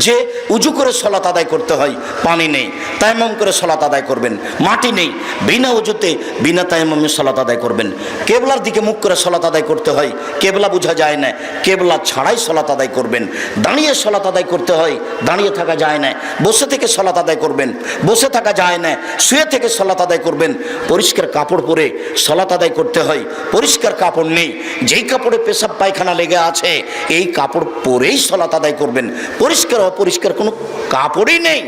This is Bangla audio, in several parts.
যে উজু করে সলাত আদায় করতে হয়, পানি নেই, তায়াম্মুম করে সলাত আদায় করবেন। মাটি নেই, বিনা উজুতে বিনা তায়াম্মুমে সলাত আদায় করবেন। কেবলার দিকে মুখ করে সলাত আদায় করতে হয়, কেবলা বোঝা যায় না, কেবলা ছাড়াই সলাত আদায় করবেন। দাঁড়িয়ে সলাত আদায় করতে হয়, দাঁড়িয়ে থাকা যায় না। বসে থেকে সলাত আদায় করবেন, বসে থাকা যায় না, শুয়ে থেকে সলাত আদায় করবেন। পরিষ্কার কাপড় পরে সলাত আদায় করতে হয়, পরিষ্কার কাপড় নেই, যেই কাপড়ে পেশাব পায়খানা লেগে আছে এই কাপড় পরেই সলাত আদায় করবেন। পরিষ্কার অপরিষ্কার কোনো কাপড়ই নেই,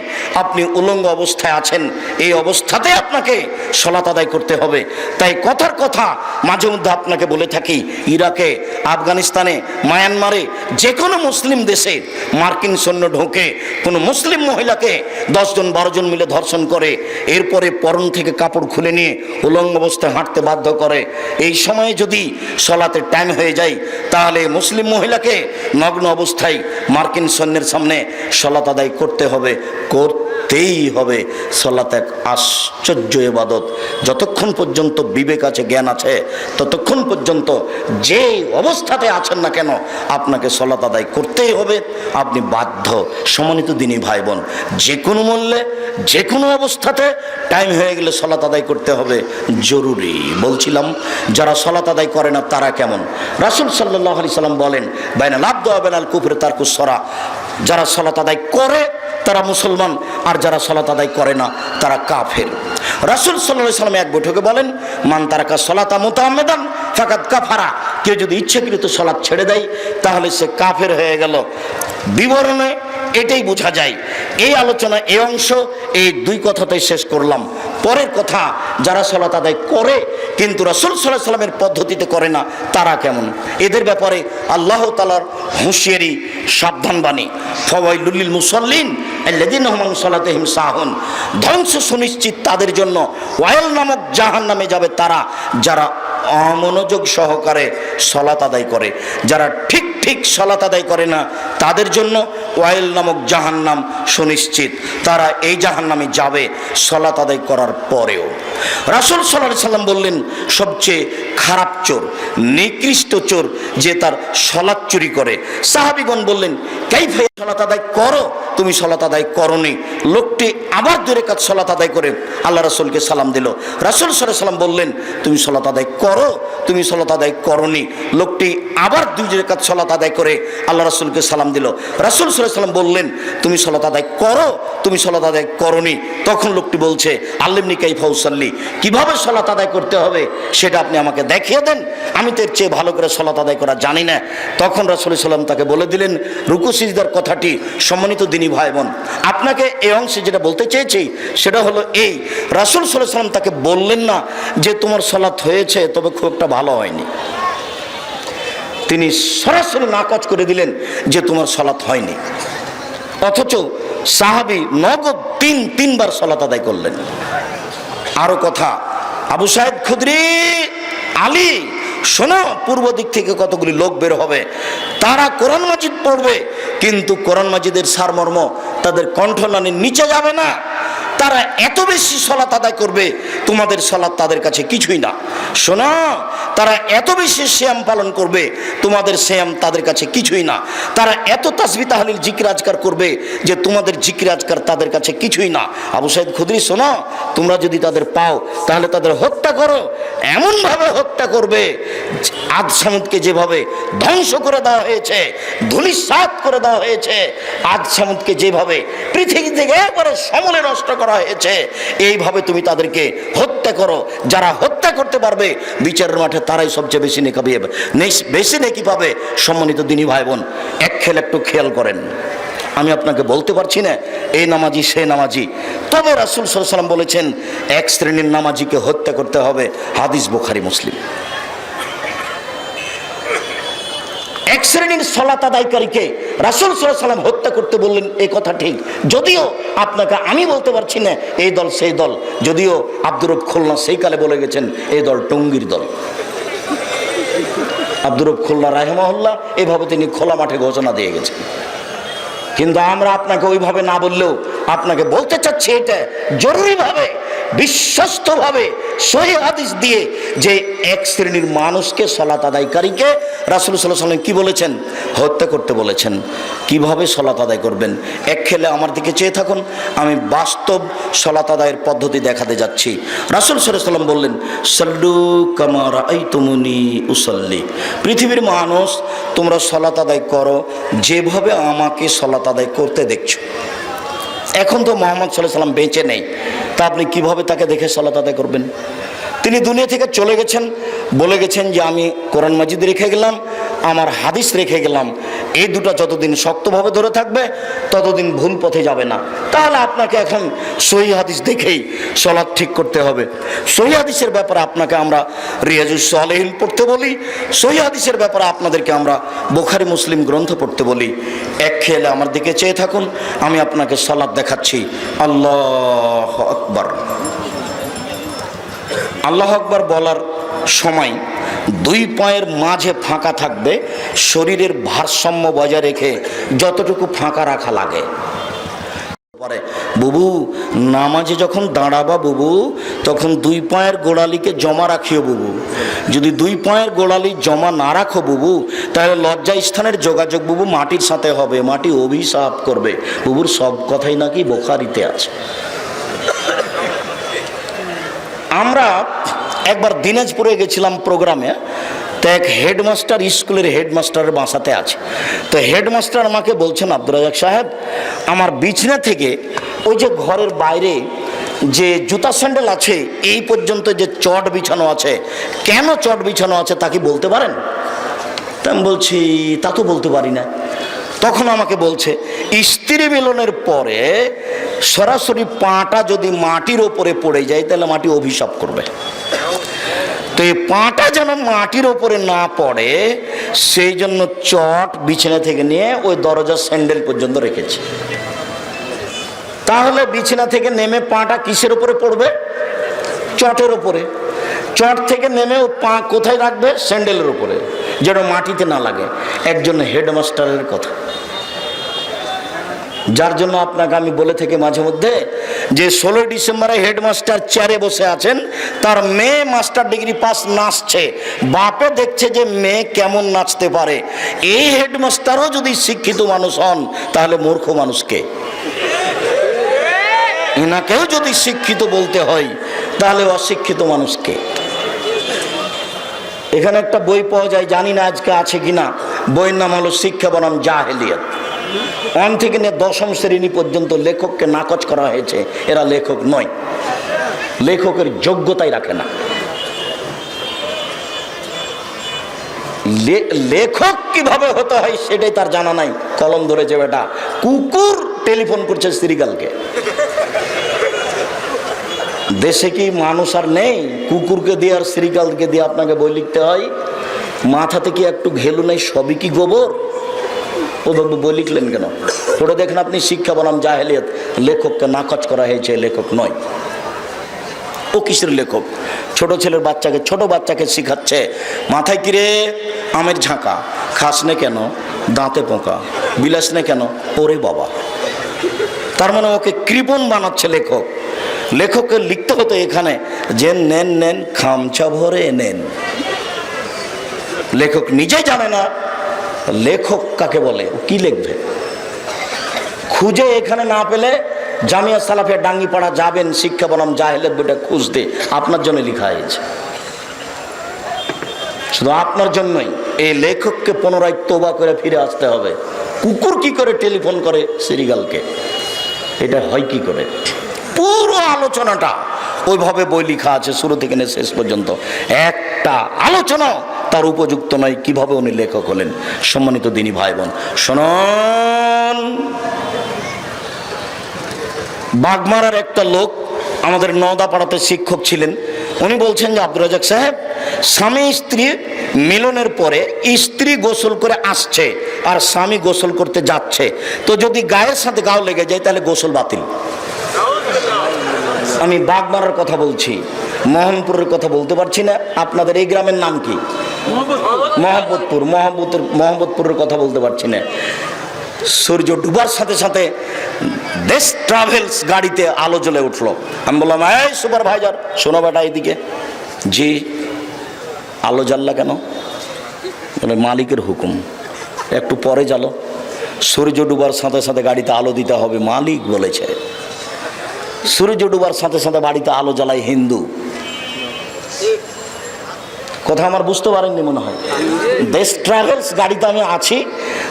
আপনি উলঙ্গ অবস্থায় আছেন, এই অবস্থাতে আপনাকে সলাত আদায় করতে হবে। তাই কথার কথা মাঝে মধ্যে আপনাকে বলে থাকি, ইরাকে, আফগানিস্তানে, মায়ানমারে, যে কোনো মুসলিম দেশে মার্কিন সৈন্য ঢোকে, কোনো মুসলিম মহিলাকে 10 জন 12 জন মিলে ধর্ষণ করে, এরপরে পরন থেকে কাপড় খুলে নিয়ে উলঙ্গ অবস্থায় হাঁটতে বাধ্য করে। এই সময়ে যদি সলাতের টাইম হয়ে যায় তাহলে মুসলিম মহিলাকে নগ্ন অবস্থায় মার্কিন সৈন্যের সামনে সলাত আদায় করতে হবে, করতেই হবে। সলাত এক আশ্চর্য ইবাদত। যতক্ষণ পর্যন্ত বিবেক আছে, জ্ঞান আছে, ততক্ষণ পর্যন্ত যে অবস্থাতে আছেন না কেন আপনাকে সলাত আদায় করতেই হবে, আপনি বাধ্য। সম্মানিত দিনী ভাই বোন, যে কোনো মূল্যে যে কোনো অবস্থাতে টাইম হয়ে গেলে সলাত আদায় করতে হবে, জরুরি। বলছিলাম যারা সলাত আদায় করে না তারা কেমন? রাসূল সাল্লাল্লাহু আলাইহি সাল্লাম বলেন, বাইনাল আবদু ওয়া বাইনাল কুফরি তারকুস সালাহ। যারা সলাত আদায় করে তারা মুসলমান, আর যারা সলাত আদায় করে না তারা কাফের। রাসূল সাল্লাল্লাহু আলাইহি সাল্লাম এক বৈঠকে বলেন, মান তারাকা সলাতা মুতাআম্মিদান ফাকাদ কাফারা। কেউ যদি ইচ্ছাকৃত সলাত ছেড়ে দেয় তাহলে সে কাফের হয়ে গেল। বিবরণে এটাই বোঝা যায়। এই আলোচনা এই অংশ এই দুই কথাতেই শেষ করলাম। পরের কথা, যারা সলাত আদায় করে কিন্তু রাসূল সাল্লাল্লাহু আলাইহি সাল্লামের পদ্ধতিতে করে না তারা কেমন? এদের ব্যাপারে আল্লাহ তাআলার হুঁশিয়ারি, সাবধান বাণী, ফাওয়াইলুল লিল মুসাল্লিন আল্লাযীনা হুম আন সালাতিহিম সাহুন। ধ্বংস সুনিশ্চিত তাদের জন্য, ওয়াইল নামক জাহান্নামে যাবে তারা যারা অমনোযোগ সহকারে সলাত আদায় করে। যারা ঠিক ঠিক সলাত আদায় করে না তাদের জন্য ওয়াইল নামক জাহান্নাম সুনিশ্চিত, তারা এই জাহান্নামে যাবে সলাত আদায় করার পরেও। রাসূল সাল্লাল্লাহু আলাইহি সাল্লাম বললেন, সবচেয়ে খারাপ চোর, নিকৃষ্ট চোর যে তার সলাত চুরি করে। সাহাবীগণ বললেন, কাইফা সলাত আদায় করো, তুমি সলাত আদায় করোনি। লোকটি আবার 2 রাকাত সলাত আদায় করে আল্লাহ রাসূলকে সালাম দিল। রাসূল সাল্লাল্লাহু আলাইহি সাল্লাম বললেন, তুমি সলাত আদায় করো, তুমি সলাত আদায় করোনি। লোকটি আবার 2 রাকাত সলাত আদায় করে আল্লাহ রাসূলকে সালাম দিল। রাসূল সাল্লাল্লাহু আলাইহি সাল্লাম বললেন, তুমি সলাত আদায় করো, তুমি সলাত আদায় করোনি। তখন লোকটি বলছে, আল্লিমনি কাইফা উসাল্লি, কিভাবে সলাত আদায় করতে হবে সেটা আপনি আমাকে দেখিয়ে দেন, আমি তো এর চেয়ে ভালো করে সলাত আদায় করা জানি না। তখন রাসূল সাল্লাল্লাহু আলাইহি সাল্লাম তাকে বলে দিলেন রুকু সিজদার কথাটি। সম্মানিত দিনী ভাই বোন, আপনাকে এই অংশে যেটা বলতে চেয়েছি সেটা হলো এই, রাসূল সাল্লাল্লাহু আলাইহি সাল্লাম তাকে বললেন না যে তোমার সলাত হয়েছে তবে খুব একটা ভালো হয়নি। তিনি সরাসরি নাকচ করে দিলেন যে তোমার সলাত হয়নি। অথচ সাহাবী নগদ 3বার সলাত আদায় করলেন। আরো কথা, আবু সাঈদ খুদরি, আলী, শোনো, পূর্ব দিক থেকে কতগুলি লোক বের হবে, তারা কোরআন মাজিদ পড়বে কিন্তু কোরআন মাজিদের সারমর্ম তাদের কণ্ঠনালীর নিচে যাবে না। তারা এত বেশি সলাত আদায় করবে তোমাদের সলাত তাদের কাছে কিছুই না। শোনো, তারা এত বেশি সিয়াম পালন করবে তোমাদের সিয়াম তাদের কাছে কিছুই না। তারা এত তাসবিহ তাহলিল জিকির আজকার করবে যে তোমাদের জিকির আজকার তাদের কাছে কিছুই না। আবু সাঈদ খুদরি, শোনো, তোমরা যদি তাদের পাও তাহলে তাদের হত্যা করো, এমনভাবে হত্যা করবে আদ সামুদকে যেভাবে ধ্বংস করে দেওয়া হয়েছে, ধূলিসাৎ করে দেওয়া হয়েছে, আদ সামুদকে যেভাবে পৃথিবী থেকে একবারে সমূলে নষ্ট করা হয়েছে, এইভাবে তুমি তাদেরকে হত্যা করো। যারা হত্যা করতে পারবে বিচারের মাঠে তারাই সবচেয়ে বেশি নেকি পাবে। সম্মানিত দিনী ভাই বোন, একটু খেয়াল করেন, আমি আপনাকে বলতে পারছি না এই নামাজি সে নামাজি, তবে রাসূল সাল্লাল্লাহু আলাইহি সাল্লাম বলেছেন এক শ্রেণীর নামাজিকে হত্যা করতে হবে। হাদিস বুখারী মুসলিম। এক শ্রেণীর সলাত আদায়কারীকে রাসূল সাল্লাল্লাহু আলাইহি সাল্লাম হত্যা করতে বললেন, এই কথা ঠিক। যদিও আপনাকে আমি বলতে পারছি না এই দল সেই দল, যদিও আব্দুর রব খুলনা সেই কালে বলে গেছেন এই দল টঙ্গীর দল। আব্দুর রব খুলনা রাহিমাহুল্লাহ এভাবে তিনি খোলা মাঠে ঘোষণা দিয়ে গেছেন। কিন্তু আমরা আপনাকে ওইভাবে না বললেও আপনাকে বলতে চাচ্ছি এটা জরুরিভাবে বিশ্বস্তভাবে সহিহ হাদিস দিয়ে যে এক শ্রেণীর মানুষকে সালাত আদায়কারীকে রাসূল সাল্লাল্লাহু আলাইহি ওয়াসাল্লাম কি বলেছেন? হত্যা করতে বলেছেন। কিভাবে সালাত আদায় করবেন? এক খেলে আমার দিকে চেয়ে থাকুন, আমি বাস্তব সালাত আদায়ের পদ্ধতি দেখাতে যাচ্ছি। রাসূল সাল্লাল্লাহু আলাইহি ওয়াসাল্লাম বললেন, সাল্লু কামা রাআইতুমুনি উসাল্লি। পৃথিবীর মানুষ, তোমরা সালাত আদায় করো যেভাবে আমাকে সালাত আদায় করতে দেখছো। এখন তো মুহাম্মদ সাল্লাল্লাহু আলাইহি ওয়াসাল্লাম বেঁচে নেই, তা আপনি কিভাবে তাকে দেখে সালাত আদায় করবেন? তিনি দুনিয়া থেকে চলে গেছেন, বলে গেছেন যে আমি কোরআন মাজিদ রেখে গেলাম, আমার হাদিস রেখে গেলাম। এই দুটো যতদিন শক্তভাবে ধরে থাকবে ততদিন ভুল পথে যাবে না। তাহলে আপনাকে এখন সহিহ হাদিস দেখেই সালাত ঠিক করতে হবে। সহিহ হাদিসের ব্যাপারে আপনাকে আমরা রিয়াজুস সালেহিন পড়তে বলি, সহিহ হাদিসের ব্যাপারে আপনাদেরকে আমরা বুখারী মুসলিম গ্রন্থ পড়তে বলি। এক খেলে আমার দিকে চেয়ে থাকুন, আমি আপনাকে সালাত দেখাচ্ছি। আল্লাহু আকবার। আল্লাহু আকবার বলার সময় দুই পায়ের মাঝে ফাঁকা থাকবে, শরীরের ভারসাম্য বজায় রেখে যতটুকু ফাঁকা রাখা লাগে। পরে বুবু নামাজে যখন দাঁড়াবা বুবু, তখন দুই পায়ের গোড়ালিকে জমা রাখিও বুবু। যদি দুই পায়ের গোড়ালি জমা না রাখো বুবু, তাহলে লজ্জা স্থানের যোগাযোগ বুবু মাটির সাথে হবে, মাটি অভিশাপ করবে। বুবুর সব কথাই নাকি বুখারীতে আছে। আমরা একবার দিনাজপুরে গেছিলাম প্রোগ্রামে, তো এক হেডমাস্টার, স্কুলের হেডমাস্টারের বাসাতে আছে। তো হেডমাস্টার আমাকে বলছেন, আব্দুর রাজ্জাক সাহেব, আমার বিছনা থেকে ওই যে ঘরের বাইরে যে জুতা স্যান্ডেল আছে এই পর্যন্ত যে চট বিছানো আছে, কেন চট বিছানো আছে তা কি বলতে পারেন? তা আমি বলছি, তা তো বলতে পারি না। তখন আমাকে বলছে, স্ত্রী মিলনের পরে সরাসরি পাটা যদি মাটির ওপরে পড়ে যায় তাহলে মাটি অভিশাপ করবে। তো এই পাটা যেন মাটির ওপরে না পড়ে সেই জন্য চট বিছানা থেকে নিয়ে ওই দরজার স্যান্ডেল পর্যন্ত রেখেছে। তাহলে বিছানা থেকে নেমে পাটা কিসের উপরে পড়বে? চটের উপরে। চট থেকে নেমে ও পা কোথায় রাখবে? স্যান্ডেলের উপরে, যেন মাটিতে না লাগে। একজন হেডমাস্টারের কথা, যার জন্য আপনাকে আমি বলে থাকি মাঝে মধ্যে যে 16 ডিসেম্বরে হেডমাস্টার চেয়ারে বসে আছেন, তার মেয়ে মাস্টার ডিগ্রি পাস নাচছে, বাপে দেখছে যে মেয়ে কেমন নাচতে পারে। এই হেডমাস্টারও যদি শিক্ষিত মানুষ হন তাহলে মূর্খ মানুষকে, এনাকেও যদি শিক্ষিত বলতে হয় তাহলে অশিক্ষিত মানুষকে। এখানে একটা বই পাওয়া যায়, জানি না আজকে আছে কিনা, বইয়ের নাম হলো শিক্ষা বনাম জাহেলিয়াত। 1 থেকে নিয়ে 10ম শ্রেণী পর্যন্ত লেখককে নাকচ করা হয়েছে, এরা লেখক নয়, লেখকের যোগ্যতাই রাখে না। লেখক কিভাবে হতে হয় সেটাই তার জানা নাই। কলম ধরেছে বেটা, কুকুর টেলিফোন করছে শ্রীগালকে। দেশে কি মানুষ আর নেই? কুকুরকে দিয়ে আর শ্রীগালকে দিয়ে আপনাকে বই লিখতে হয়? মাথাতে কি একটু ঘেলু নেই? সবই কি গোবর? ওভাবে বই লিখলেন কেন? পড়ে দেখেন আপনি, শিক্ষা বনাম জাহেলিয়াত। লেখককে নাকচ করা হয়েছে, লেখক নয়। ও কিসের লেখক? ছোট ছেলের বাচ্চাকে, ছোট বাচ্চাকে শিখাচ্ছে, মাথায় কিরে আমের ঝাঁকা, খাস নে কেন? দাঁতে পোকা, বিলাস নে কেন? ওরে বাবা! তার মানে ওকে কৃপণ বানাচ্ছে লেখক। লেখককে লিখতে হতো এখানে যে নেন নেন খামচা ভরে নেন। লেখক নিজে জানে না লেখক কাকে বলে, কি লিখবে। খুঁজে এখানে না পেলে জামিয়া সালাফিয়া ডাঙ্গিপাড়া যাবেন, শিক্ষা বনাম জাহেলিয়াত বইটা খুঁজতে, আপনার জন্য লেখা হয়েছে, শুধু আপনার জন্যই। এই লেখককে পুনরায় তোবা করে ফিরে আসতে হবে। কুকুর কি করে টেলিফোন করে শ্রীগালকে, এটা হয় কি করে? পুরো আলোচনাটা ওইভাবে বই লেখা আছে, শুরু থেকে নিয়ে শেষ পর্যন্ত একটা আলোচনা তার উপযুক্ত নয় কিভাবে উনি লেখক হলেন। সম্মানিত দিনী ভাই বোন শুনুন, বাগমারার একটা লোক আমাদের নওদাপাড়াতে শিক্ষক ছিলেন। উনি বলছেন যে আব্দুর রাজ্জাক সাহেব, স্বামী স্ত্রী মিলনের পরে স্ত্রী গোসল করে আসছে আর স্বামী গোসল করতে যাচ্ছে, তো যদি গায়ের সাথে গাও লেগে যায় তাহলে গোসল বাতিল। আমি বাগমারার কথা বলছি, মোহনপুরের কথা বলতে পারছি না। আপনাদের এই গ্রামের নাম কি? মোহাম্মদপুর। মোহাম্মদপুরের কথা বলতে পারছি না। সূর্য ডুবার সাথে সাথে দেশ ট্রাভেলস গাড়িতে আলো জ্বলে উঠলো। আমি বললাম, এই সুপারভাইজার শোনো বেটা এদিকে। জি। আলো জ্বাললা কেন? মানে মালিকের হুকুম, একটু পরে জ্বালো। সূর্য ডুবার সাথে সাথে গাড়িতে আলো দিতে হবে, মালিক বলেছে। সূর্য ডুবার সাথে সাথে বাড়িতে আলো জ্বালায় হিন্দু। কথা আমার বুঝতে পারেননি মনে হয়। দেশ ট্রাভেলস গাড়িতে আমি আছি,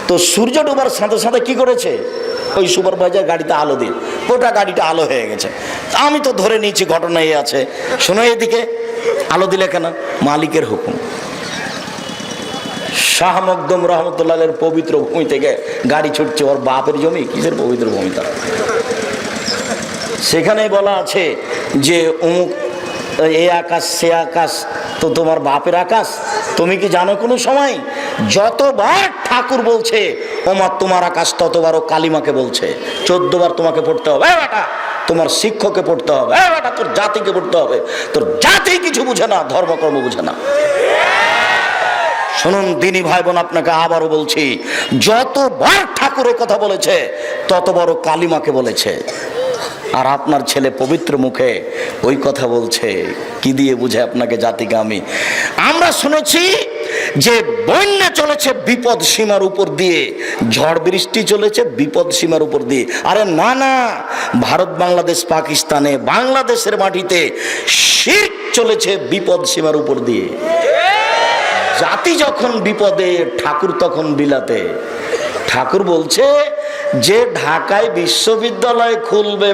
তো সূর্য ডুবার সাথে সাথে কি করেছে, ওই সুপারভাইজার গাড়িতে আলো দিয়ে গোটা গাড়িটা আলো হয়ে গেছে। আমি তো ধরে নিয়েছি ঘটনা এই আছে। শোনো এদিকে, আলো দিলে কেন? মালিকের হুকুম। শাহ মকদুম রহমতুল্লাহের পবিত্র ভূমি থেকে গাড়ি ছুটছে, ওর বাপের জমি, কিসের পবিত্র ভূমিটা? সেখানে বলা আছে যে অমুক এ আকাশ সে আকাশ, তো তোমার বাপের আকাশ। তুমি কি জানো কোনো সময় যতবার ঠাকুর বলছে ওমা তোমার আকাশ, ততবারও কালিমাকে বলছে। 14 বার তোমাকে পড়তে হবে, বেটা তোমার শিক্ষককে পড়তে হবে, বেটা তোর জাতিকে পড়তে হবে। তোর জাতি কিছু বুঝে না, ধর্মকর্ম বুঝে না। শুনুন দিনী ভাই বোন, আপনাকে আবারও বলছি, যতবার ঠাকুরের কথা বলেছে ততবারও কালিমাকে বলেছে। আর আপনার ছেলে পবিত্র মুখে ওই কথা বলছে, কি দিয়ে বুঝে আপনাকে জাতিকে? আমরা শুনেছি যে বন্যা চলেছে বিপদ সীমার উপর দিয়ে, ঝড় বৃষ্টি চলেছে বিপদ সীমার উপর দিয়ে। আরে না না, ভারত বাংলাদেশ পাকিস্তানে বাংলাদেশের মাটিতে শিরক চলেছে বিপদ সীমার উপর দিয়ে। জাতি যখন বিপদে, ঠাকুর তখন বিলাতে। ঠাকুর বলছে যে ঢাকায় বিশ্ববিদ্যালয় খুলবে,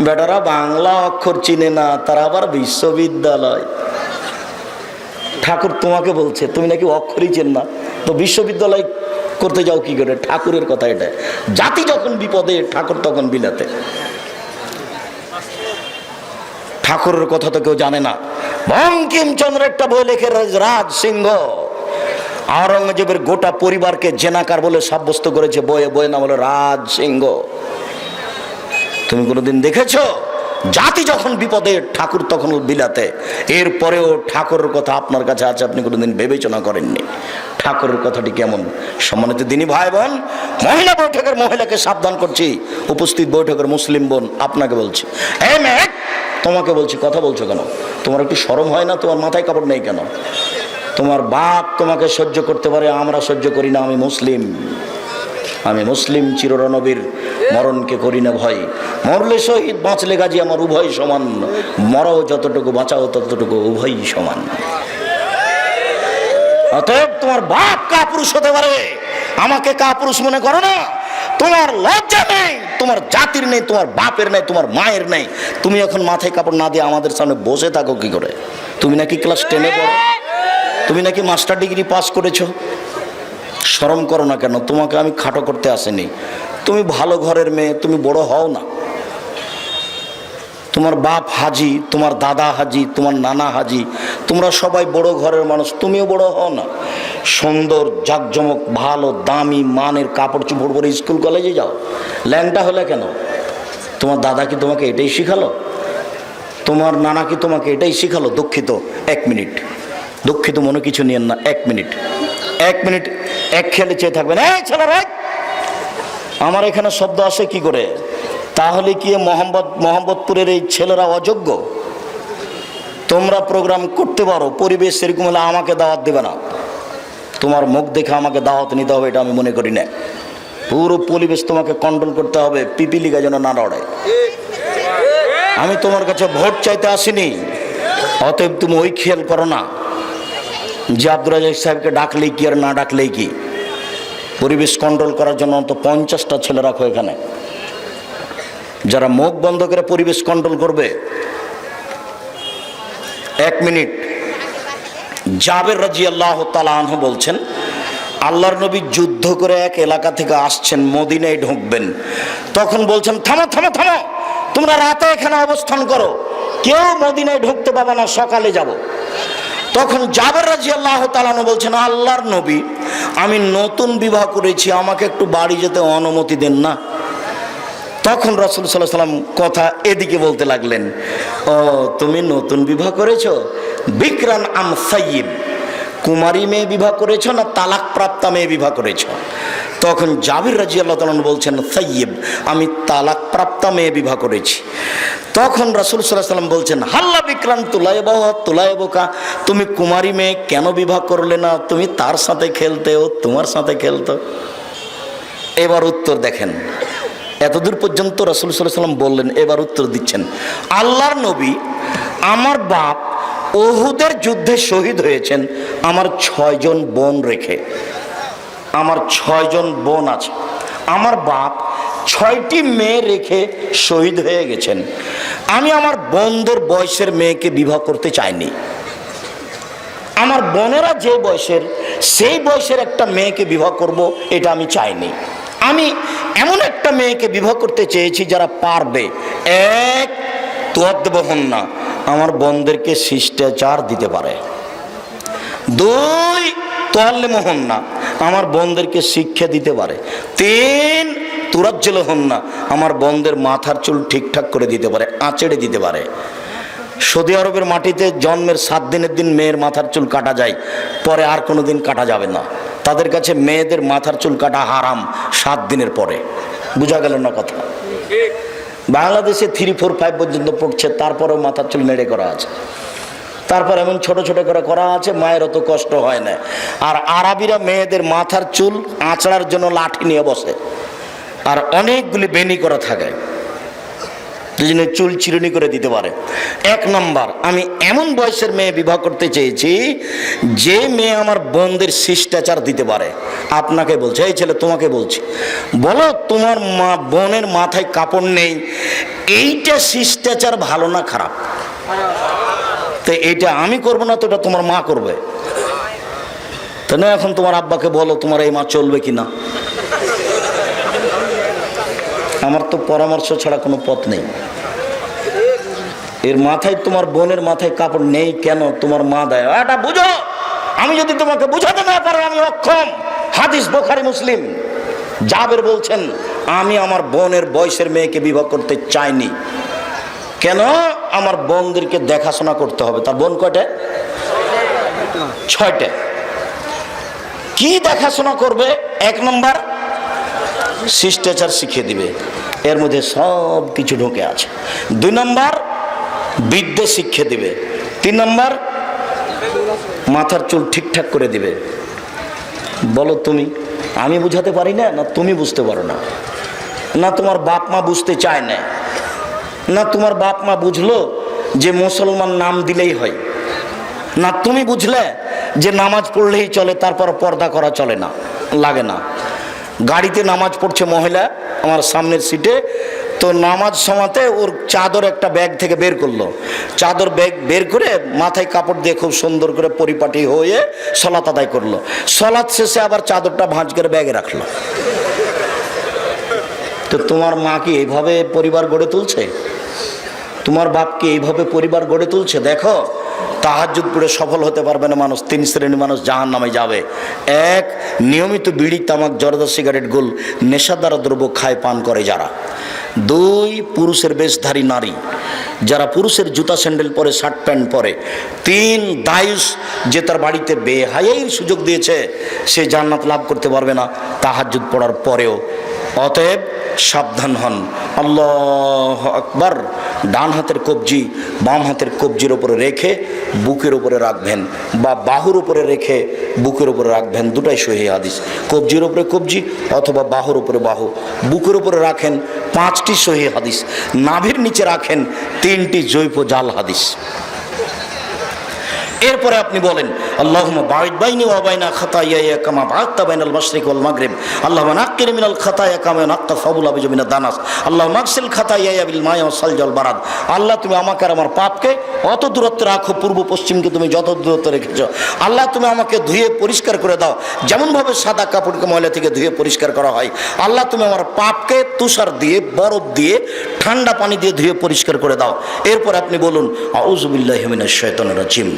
বেটারা বাংলা অক্ষর চিনে না, তারা আবার বিশ্ববিদ্যালয়। ঠাকুর তোমাকে বলছে তুমি নাকি অক্ষরই চেন না, তো বিশ্ববিদ্যালয় করতে যাও কি করে? ঠাকুরের কথা এটা। জাতি যখন বিপদে, ঠাকুর তখন বিলাতে। ঠাকুরের কথা তো কেউ জানে না। বঙ্কিমচন্দ্র একটা বই লেখে, রাজ সিংহ আওরঙ্গজেবের গোটা পরিবারকে জেনাকার বলে সাব্যস্ত করেছে। বইয়ের নাম হলো রাজ সিংহ। তুমি কোনোদিন দেখেছো? জাতি যখন বিপদে, ঠাকুর তখন বিলাতে। এরপরেও ঠাকুরের কথা আপনার কাছে আছে, আপনি কোনোদিন বিবেচনা করেননি। ঠাকুরের কথাটি কেমন? সম্মানিত দিনী ভাই বোন, মহিলা বৈঠকের মহিলাকে সাবধান করছি, উপস্থিত বৈঠকের মুসলিম বোন আপনাকে বলছি, এই মেয়ে তোমাকে বলছি, কথা বলছো কেন? তোমার একটু শরম হয় না? তোমার মাথায় কাপড় নেই কেন? তোমার বাপ তোমাকে সহ্য করতে পারে, আমরা সহ্য করি না। আমি মুসলিম চিররণবীর, মরণকে করি না ভয়। মরলে শহীদ, বাঁচলে গাজী, আমার উভয় সমান। মরাও যতটুকু, বাঁচাও ততটুকু, উভয় সমান। অতএব তোমার বাপ কাপুরুষ হতে পারে, আমাকে কাপুরুষ মনে করো না। তোমার লজ্জা নেই, তোমার জাতির নেই, তোমার বাপের নেই, তোমার মায়ের নেই। তুমি এখন মাথায় কাপড় না দিয়ে আমাদের সামনে বসে থাকো কি করে? তুমি নাকি ক্লাস 10-এ পড়ো, তুমি নাকি মাস্টার ডিগ্রি পাস করেছো। শরম করো না কেন? তোমাকে আমি খাটো করতে আসিনি। তুমি ভালো ঘরের মেয়ে, তুমি বড় হও না। তোমার বাপ হাজি, তোমার দাদা হাজি, তোমার নানা হাজি, তোমরা সবাই বড় ঘরের মানুষ, তুমিও বড় হও না। সুন্দর জাকজমক ভালো দামি মানের কাপড় চোপড় পরে স্কুল কলেজে যাও। ল্যাংটা হলে কেন? তোমার দাদা কি তোমাকে এটাই শিখালো? তোমার নানা কি তোমাকে এটাই শিখালো? দুঃখিত, 1 মিনিট, দুঃখিত মনে কিছু নিয়েন না, 1 মিনিট, 1 মিনিট এক খেলে চেয়ে থাকবেন। এই ছেলেরা, আমার এখানে শব্দ আসে কি করে? তাহলে কি মোহাম্মদপুরের এই ছেলেরা অযোগ্য? তোমরা প্রোগ্রাম করতে পারো, পরিবেশ সেরকম হলে আমাকে দাওয়াত দেবে না। তোমার মুখ দেখে আমাকে দাওয়াত নিতে হবে এটা আমি মনে করি না। পুরো পরিবেশ তোমাকে কন্ট্রোল করতে হবে, পিপিলিকা যেন না লড়ে। আমি তোমার কাছে ভোট চাইতে আসিনি, অতএব তুমি ওই খেয়াল করো না যে আব্দুর রাজ্জাক সাহেবকে ডাকলেই কি আর না ডাকলেই কি। পরিবেশ কন্ট্রোল করার জন্য অন্তত 50টা ছেলে রাখো এখানে, যারা মুখ বন্ধ করে পরিবেশ কন্ট্রোল করবে। 1 মিনিট। জাবের রাদিয়াল্লাহু তাআলা আনহু বলছেন, আল্লাহর নবী যুদ্ধ করে এক এলাকা থেকে আসছেন, মদিনায় ঢুকবেন। তখন বলছেন, থামো থামো থামো, তোমরা রাতে এখানে অবস্থান করো, কেউ মদিনায় ঢুকতে পাবে না, সকালে যাব। তখন জাবের রাদিয়াল্লাহু তাআলা আনহু বলছেন, আল্লাহর নবী, আমি নতুন বিবাহ করেছি, আমাকে একটু বাড়ি যেতে অনুমতি দেন না। তখন রাসূল সাল্লাল্লাহু আলাইহি ওয়াসাল্লাম কথা এদিকে বলতে লাগলেন, ও তুমি নতুন বিবাহ করেছো, বিকরান আম সাইয়্যিব, কুমারী মেয়ে বিবাহ করেছো না তালাক প্রাপ্তা মেয়ে বিবাহ করেছো? তখন জাবির রাদিয়াল্লাহু তাআলা বলছেন, সাইয়্যিব, আমি তালাক প্রাপ্তা মেয়ে বিবাহ করেছি। তখন রাসূল সাল্লাল্লাহু আলাইহি ওয়াসাল্লাম বলছেন, হাল্লা বিক্রান তুলাইবকা, তুমি কুমারী মেয়ে কেন বিবাহ করলে না? তুমি তার সাথে খেলতে, ও তোমার সাথে খেলতো। এবার উত্তর দেখেন, এতদূর পর্যন্ত রাসূল সাল্লাল্লাহু আলাইহি ওয়াসাল্লাম বললেন, এবার উত্তর দিচ্ছেন, আল্লাহর নবী, আমার বাপ উহুদের যুদ্ধে শহীদ হয়েছেন আমার 6 জন বোন রেখে। আমার 6 জন বোন আছে, আমার বাপ 6টি মেয়ে রেখে শহীদ হয়ে গেছেন। আমি আমার বোনদের বয়সের মেয়েকে বিবাহ করতে চাইনি। আমার বোনেরা যে বয়সের, সেই বয়সের একটা মেয়েকে বিবাহ করব, এটা আমি চাইনি। আমি এমন একটা মেয়েকে বিবাহ করতে চেয়েছি যারা পারবে, এক, তোয়াদ্দবহন না, আমার বোনদেরকে শিষ্টাচার দিতে পারে, 2, তোয়াল্লে মোহন না, আমার বোনদেরকে শিক্ষা দিতে পারে, 3, তুরাজ্জল হন না, আমার বোনদের মাথার চুল ঠিকঠাক করে দিতে পারে, আঁচড়ে দিতে পারে। সৌদি আরবের মাটিতে জন্মের 7 দিনের দিন মেয়ের মাথার চুল কাটা যায়, পরে আর কোনো দিন কাটা যাবে না। তাদের কাছে মেয়েদের মাথার চুল কাটা হারাম 7 দিনের পরে। বোঝা গেল না কথা? বাংলাদেশে 3, 4, 5 পর্যন্ত পড়ছে, তারপরেও মাথার চুল নেড়ে করা আছে, তারপর এমন ছোট ছোট করে করা আছে, মায়ের অত কষ্ট হয় না। আর আরবিরা মেয়েদের মাথার চুল আঁচড়ার জন্য লাঠি নিয়ে বসে, আর অনেকগুলি বেনি করা থাকে, দুজনে চুল চিরুনি করে দিতে পারে। 1 নম্বর, আমি এমন বয়সের মেয়ে বিবাহ করতে চেয়েছি যে মেয়ে আমার বোনদের শিষ্টাচার দিতে পারে। আপনাকে বলছে, এই ছেলে তোমাকে বলছি, বলো তোমার বোনের মাথায় কাপড় নেই, এইটা শিষ্টাচার ভালো না খারাপ? তো এইটা আমি করবো না, তো এটা তোমার মা করবে। তো না, এখন তোমার আব্বাকে বলো তোমার এই মা চলবে কিনা। আমার তো পরামর্শ ছাড়া কোনো পথ নেই। এর মাথায়, তোমার বোনের মাথায় কাপড় নেই কেন? তোমার মা দেয়, এটা বুঝো। আমি যদি তোমাকে বুঝাতে না পারি, আমি অক্ষম। হাদিস বুখারী মুসলিম। জাবের বলছেন, আমি আমার বোনের বয়সের মেয়েকে বিবাহ করতে চাইনি। কেন? আমার বোনদেরকে দেখাশোনা করতে হবে। তার বোন কয়টা? 6টে। কি দেখাশোনা করবে? 1 নম্বর, শিষ্টাচার শিখিয়ে দিবে, এর মধ্যে সব কিছু ঢুকে আছে। 2 নম্বর, বিদ্যা শিক্ষা দিবে। 3 নম্বর, মাথার চুল ঠিকঠাক করে দিবে। বলো তুমি, আমি বুঝাতে পারি না, না তুমি বুঝতে পারো না, না তোমার বাপ মা বুঝতে চায় না, না তোমার বাপ মা বুঝলো যে মুসলমান নাম দিলেই হয়, না তুমি বুঝলে যে নামাজ পড়লেই চলে, তারপর পর্দা করা চলে না, লাগে না। গাড়িতে নামাজ পড়ছে মহিলা আমার সামনের সিটে, তো নামাজ সময়তে ওর চাদর একটা ব্যাগ থেকে বের করলো, চাদর ব্যাগ বের করে মাথায় কাপড় দিয়ে খুব সুন্দর করে পরিপাটি হয়ে সলাত আদায় করলো। সলাত শেষে আবার চাদরটা ভাঁজ করে ব্যাগে রাখলো। তো তোমার মা কি এইভাবে পরিবার গড়ে তুলছে? তোমার বাপ কি এইভাবে পরিবার গড়ে তুলছে? দেখো, তাহাজ্জুদ পড়ে সফল হতে পারবে না মানুষ। 3 শ্রেণীর মানুষ জাহান্নামে যাবে। 1, নিয়মিত বিড়ি, তামাক, জর্দা, সিগারেট, গোল, নেশাদার দ্রব্য খায় পান করে যারা। 2, পুরুষের বেশধারী নারী, যারা পুরুষের জুতা স্যান্ডেল পরে, শার্ট প্যান্ট পরে। 3, দায়ুস, যে তার বাড়িতে বেহায়াইর সুযোগ দিয়েছে, সে জান্নাত লাভ করতে পারবে না তাহাজ্জুদ পড়ার পরেও। অতএব সাবধান হন। আল্লাহু আকবার। ডান হাতের কবজি বাম হাতের কবজির উপরে রেখে বুকের উপরে রাখবেন, বা বাহুর উপরে রেখে বুকের উপরে রাখবেন, দুটাই সহিহ হাদিস। কবজির উপরে কবজি অথবা বাহুর উপরে বাহু, বুকের উপরে রাখেন 5টি সহিহ হাদিস, নাভির নিচে রাখেন 3টি জৈব জাল হাদিস। এরপরে আপনি বলেন, আল্লাহুম্মা বা'id বাইনি ওয়া বাইনা খাতায়ায়া কামা বা'adta বাইনাল মাশরিক ওয়াল মাগরিব, আল্লাহুম্মা নাক্কিনি মিনাল খাতায়া কামা নাক্কা সাবুল আবিজু মিনাদ দানাস, আল্লাহুম্মা আগসিল খাতায়ায়া বিল মা'i ওয়াস সালজি ওয়াল বারাদ। আল্লাহ, তুমি আমাকে আর আমার পাপকে অত দূরত্বে রাখো, পূর্ব পশ্চিমকে তুমি যত দূরত্বে রেখেছো। আল্লাহ, তুমি আমাকে ধুয়ে পরিষ্কার করে দাও, যেমনভাবে সাদা কাপড়কে ময়লা থেকে ধুয়ে পরিষ্কার করা হয়। আল্লাহ, তুমি আমার পাপকে তুষার দিয়ে, বরফ দিয়ে, ঠান্ডা পানি দিয়ে ধুয়ে পরিষ্কার করে দাও। এরপর আপনি বলুন, আউযু বিল্লাহি মিনাশ শাইতানির রাজিম,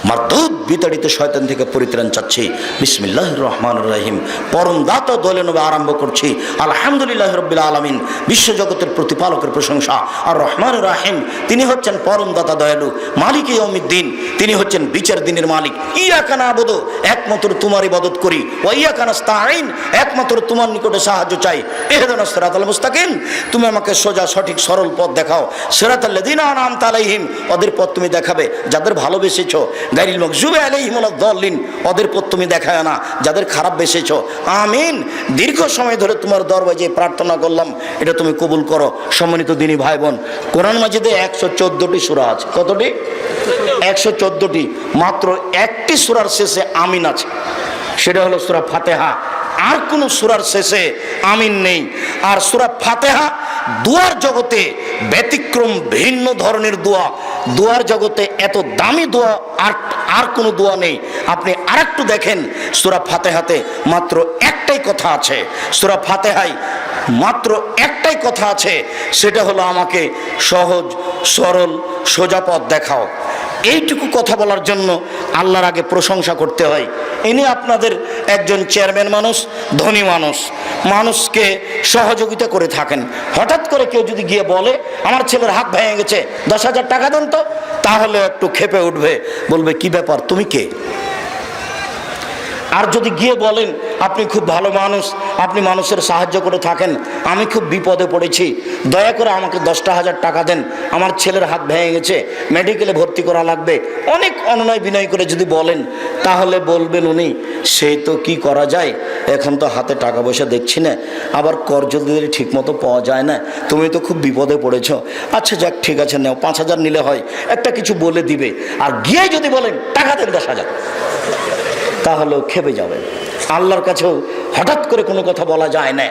মারদুদ বিতাড়িত শয়তান থেকে পরিত্রাণ চাচ্ছি। বিসমিল্লাহির রহমানির রহিম। পরম দাতা দয়ালু নবী আরম্ভ করছি। আলহামদুলিল্লাহি রাব্বিল আলামিন, বিশ্বজগতের প্রতিপালকের প্রশংসা। আর রহমানির রহিম, তিনি হচ্ছেন পরম দাতা দয়ালু। মালিক ইয়াউমিদ্দিন, তিনি হচ্ছেন বিচার দিনের মালিক। ইয়াকা নাবুদু, একমাত্র তোমার ইবাদত করি। ওয়া ইয়াকা নাস্তাঈন, একমাত্র তোমার নিকটে সাহায্য চাই। ইহদিনাস সিরাতাল মুস্তাকিম, তুমি আমাকে সোজা সঠিক সরল পথ দেখাও। সিরাতাল লাযিনা আনআমতা আলাইহিম, ওদের পথ তুমি দেখাবে যাদের ভালোবেসেছো। গায়রিল মাগযুবি আলাইহিম ওয়ালাদ-দাল্লিন, ওদের পথ তুমি দেখায় না যাদের খারাপ বেসেছো। আমিন। দীর্ঘ সময় ধরে তোমার দরবারে যে প্রার্থনা করলাম, এটা তুমি কবুল করো। সম্মানিত দিনী ভাই বোন, কোরআন মাজিদে 114টি সূরা আছে। কতটি? 114টি। মাত্র একটি সূরার শেষে আমিন আছে, সেটা হলো সূরা ফাতিহা। আর কোন সূরার শেষে আমিন নেই। আর সূরা ফাতিহা দুয়ার জগতে ব্যতিক্রম, ভিন্ন ধরনের দোয়া। দোয়ার জগতে এত দামি দোয়া আর কোনো দোয়া নেই। আপনি আরেকটু দেখেন, সূরা ফাতিহাতে মাত্র একটাই কথা আছে। সূরা ফাতিহায় মাত্র একটাই কথা আছে, সেটা হলো আমাকে সহজ সরল সোজা পথ দেখাও। এইটুকু কথা বলার জন্য আল্লাহর আগে প্রশংসা করতে হয়। ইনি আপনাদের একজন চেয়ারম্যান মানুষ, ধনী মানুষ, মানুষকে সহযোগিতা করে থাকেন। হঠাৎ করে কেউ যদি গিয়ে বলে আমার ছেলের হাত ভেঙে গেছে, 10,000 টাকা দেন তো, তাহলে একটু ক্ষেপে উঠবে, বলবে কি ব্যাপার, তুমি কে? আর যদি গিয়ে বলেন আপনি খুব ভালো মানুষ, আপনি মানুষের সাহায্য করে থাকেন, আমি খুব বিপদে পড়েছি, দয়া করে আমাকে 10,000 টাকা দেন, আমার ছেলের হাত ভেঙে গেছে, মেডিকেলে ভর্তি করা লাগবে, অনেক অনুনয় বিনয় করে যদি বলেন, তাহলে বলবেন উনি সেই তো কি করা যায়, এখন তো হাতে টাকা পয়সা দেখছি না, আবার কর্জ দিলে ঠিক মতো পাওয়া যায় না, তুমি তো খুব বিপদে পড়েছ, আচ্ছা যাক ঠিক আছে নাও, 5,000 নিলে হয়, একটা কিছু বলে দিবে। আর গিয়ে যদি বলেন টাকা দেন 10,000, তাহলেও খেপে যাবে। আল্লাহর কাছেও হঠাৎ করে কোনো কথা বলা যায় না।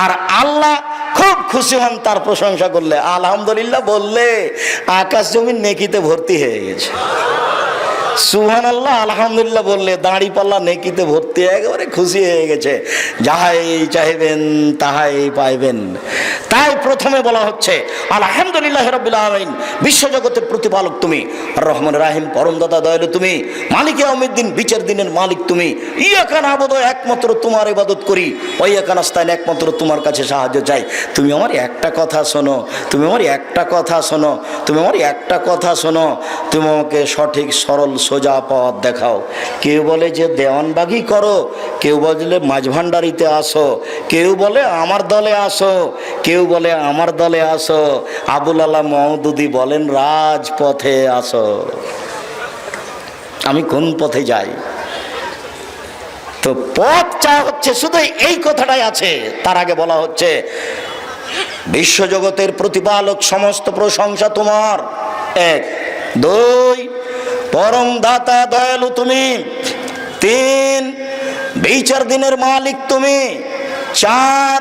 আর আল্লাহ খুব খুশি হন তার প্রশংসা করলে। আলহামদুলিল্লাহ বললে আকাশ জমিন নেকিতে ভর্তি হয়ে গেছে। সুবহানাল্লাহ, আলহামদুলিল্লাহ বললে দাড়ি পাল্লা নেকিতে ভর্তি, একেবারে খুশি হয়ে গেছে। যাহাই চাইবেন তাহাই পাইবেন। তাই প্রথমে বলা হচ্ছে আলহামদুলিল্লাহ রাব্বিল আলামিন, বিশ্বজগতের প্রতিপালক তুমি, আর রহমান রাহিম, পরম দাতা দয়ালু তুমি, মালিক ইয়াউমিদ্দিন, বিচার দিনের মালিক তুমি। ইয়াকা নাবুদু, একমাত্র তোমার ইবাদত করি। ওয়া ইয়াকা নাস্তাইন, একমাত্র তোমার কাছে সাহায্য চাই। তুমি আমার একটা কথা শোনো, তুমি আমার একটা কথা শোনো, তুমি আমার একটা কথা শোনো, তুমি আমাকে সঠিক সরল সোজা পথ দেখাও। কেউ বলে যে দেওয়ানবাগি করো, কেউ বলে মাঝভান্ডারিতে আসো, কেউ বলে আমার দলে আসো, কেউ বলে আমার দলে আসো, আবুল আলা মওদুদি বলেন রাজপথে আসো। আমি কোন পথে যাই? তো পথ চা হচ্ছে শুধু এই কথাটাই আছে। তার আগে বলা হচ্ছে বিশ্বজগতের প্রতিপালক, সমস্ত প্রশংসা তোমার। 1, 2, পরম দাতা দয়ালু তুমি। 3, বিচার দিনের মালিক তুমি। 4,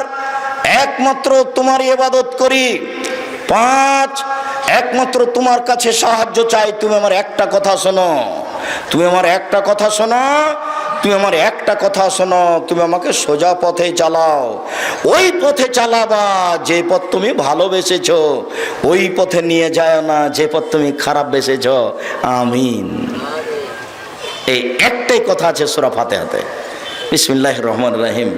একমাত্র তোমার ইবাদত করি। 5, একমাত্র তোমার কাছে সাহায্য চাই। তুমি আমার একটা কথা শোনো, তুমি আমার একটা কথা শোনো, তুমি আমার একটা কথা শোনো, তুমি আমাকে সোজা পথে চালাও। ওই পথে চালাবা যে পথ তুমি ভালোবেসেছ, ওই পথে নিয়ে যায় না যে পথ তুমি খারাপ বেসেছ। আমিন। এই একটাই কথা আছে সূরা ফাতিহাতে। বিসমিল্লাহির রহমানির রহিম।